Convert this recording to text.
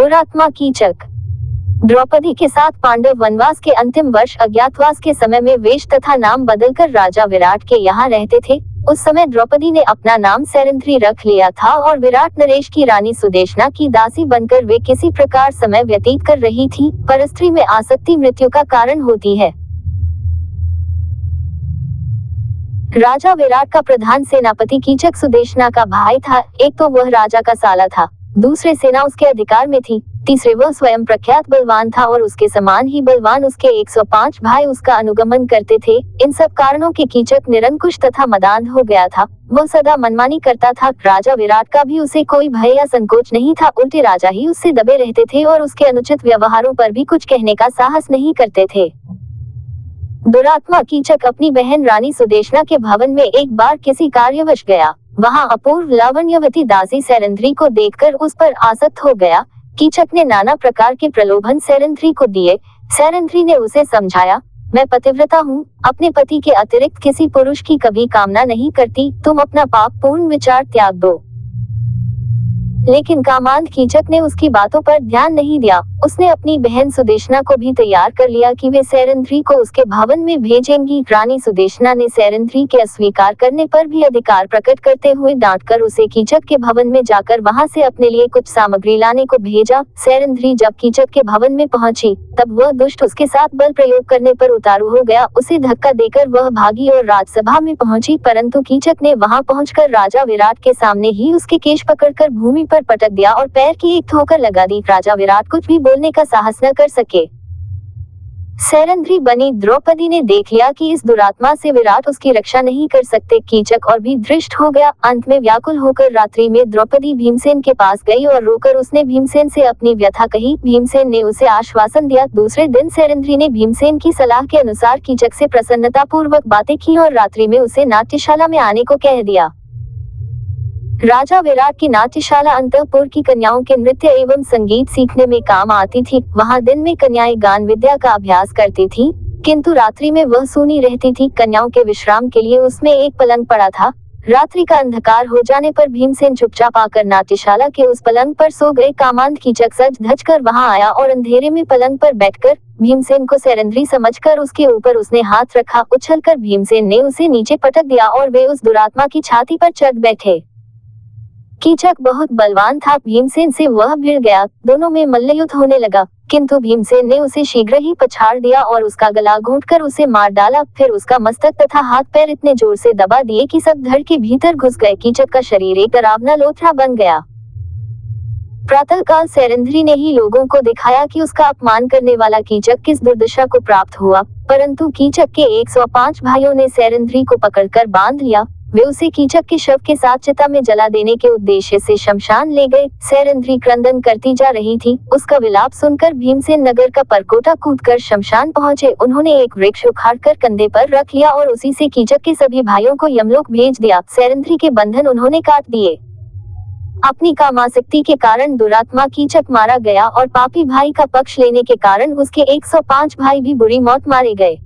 दुरात्मा कीचक। द्रौपदी के साथ पांडव वनवास के अंतिम वर्ष अज्ञातवास के समय में वेश तथा नाम बदलकर राजा विराट के यहाँ रहते थे। उस समय द्रौपदी ने अपना नाम सैरंध्री रख लिया था और विराट नरेश की रानी सुदेशना की दासी बनकर वे किसी प्रकार समय व्यतीत कर रही थी। परस्त्री में आसक्ति मृत्यु का कारण होती है। राजा विराट का प्रधान सेनापति कीचक सुदेशना का भाई था। एक तो वह राजा का साला था, दूसरे सेना उसके अधिकार में थी, तीसरे वह स्वयं प्रख्यात बलवान था और उसके समान ही बलवान उसके 105 भाई उसका अनुगमन करते थे। इन सब कारणों के कीचक निरंकुश तथा मदांध हो गया था। वह सदा मनमानी करता था। राजा विराट का भी उसे कोई भय या संकोच नहीं था, उल्टे राजा ही उससे दबे रहते थे और उसके अनुचित व्यवहारों पर भी कुछ कहने का साहस नहीं करते थे। दुरात्मा कीचक अपनी बहन रानी सुदेशना के भवन में एक बार किसी कार्यवश गया। वहां अपूर्व लावण्यवती दासी सैरंध्री को देखकर उस पर आसक्त हो गया। कीचक ने नाना प्रकार के प्रलोभन सैरंध्री को दिए। सैरंध्री ने उसे समझाया, मैं पतिव्रता हूँ, अपने पति के अतिरिक्त किसी पुरुष की कभी कामना नहीं करती, तुम अपना पाप पूर्ण विचार त्याग दो। लेकिन कामांध कीचक ने उसकी बातों पर ध्यान नहीं दिया। उसने अपनी बहन सुदेशना को भी तैयार कर लिया कि वे सैरंध्री को उसके भवन में भेजेंगी। रानी सुदेशना ने सैरंध्री के अस्वीकार करने पर भी अधिकार प्रकट करते हुए डांटकर उसे कीचक के भवन में जाकर वहां से अपने लिए कुछ सामग्री लाने को भेजा। सैरंध्री जब कीचक के भवन में पहुंची तब वह दुष्ट उसके साथ बल प्रयोग करने पर उतारू हो गया। उसे धक्का देकर वह भागी और राजसभा में पहुंची, परंतु कीचक ने वहां पहुंचकर राजा विराट के सामने ही उसके केश पकड़कर भूमि पर पटक दिया और पैर की एक ठोकर लगा दी। राजा विराट कुछ भी बोलने का साहस न कर सके। सैरंध्री बनी द्रौपदी ने देख लिया कि इस दुरात्मा से विराट उसकी रक्षा नहीं कर सकते। कीचक और भी दृष्ट हो गया। अंत में व्याकुल होकर रात्रि में द्रौपदी भीमसेन के पास गई और रोकर उसने भीमसेन से अपनी व्यथा कही। भीमसेन ने उसे आश्वासन दिया। दूसरे दिन सैरंध्री ने भीमसेन की सलाह के अनुसार कीचक से प्रसन्नता पूर्वक बातें की और रात्रि में उसे नाट्यशाला में आने को कह दिया। राजा विराट की नाट्यशाला अंतःपुर की कन्याओं के नृत्य एवं संगीत सीखने में काम आती थी। वहां दिन में कन्याएं गान विद्या का अभ्यास करती थी, किंतु रात्रि में वह सूनी रहती थी। कन्याओं के विश्राम के लिए उसमें एक पलंग पड़ा था। रात्रि का अंधकार हो जाने पर भीमसेन चुपचाप आकर नाट्यशाला के उस पलंग पर सो गए। कामांध कीचक सज धज कर वहां आया और अंधेरे में पलंग पर बैठकर भीमसेन को सैरंध्री समझकर उसके ऊपर उसने हाथ रखा। उछलकर भीमसेन ने उसे नीचे पटक दिया और वे उस दुरात्मा की छाती पर चढ़ बैठे। कीचक बहुत बलवान था, भीमसेन से वह भिड़ गया। दोनों में मल्लयुद्ध होने लगा, किंतु भीमसेन ने उसे शीघ्र ही पछाड़ दिया और उसका गला घोंटकर उसे मार डाला। फिर उसका मस्तक तथा हाथ पैर इतने जोर से दबा दिए कि सब धड़ के भीतर घुस गए। कीचक का शरीर एक डरावना लोथड़ा बन गया। प्रातःकाल सैरंध्री ने ही लोगों को दिखाया कि उसका अपमान करने वाला कीचक किस दुर्दशा को प्राप्त हुआ, परंतु कीचक के 105 भाइयों ने सैरंध्री को पकड़कर बांध लिया। वे उसे कीचक के शव के साथ चिता में जला देने के उद्देश्य से शमशान ले गए। सैरंध्री क्रंदन करती जा रही थी। उसका विलाप सुनकर भीमसेन नगर का परकोटा कूदकर शमशान पहुंचे। उन्होंने एक वृक्ष उखाड़कर कंधे पर रख लिया और उसी से कीचक के सभी भाइयों को यमलोक भेज दिया। सैरंध्री के बंधन उन्होंने काट दिए। अपनी कामासक्ति के कारण दुरात्मा कीचक मारा गया और पापी भाई का पक्ष लेने के कारण उसके 105 भाई भी बुरी मौत मारे गए।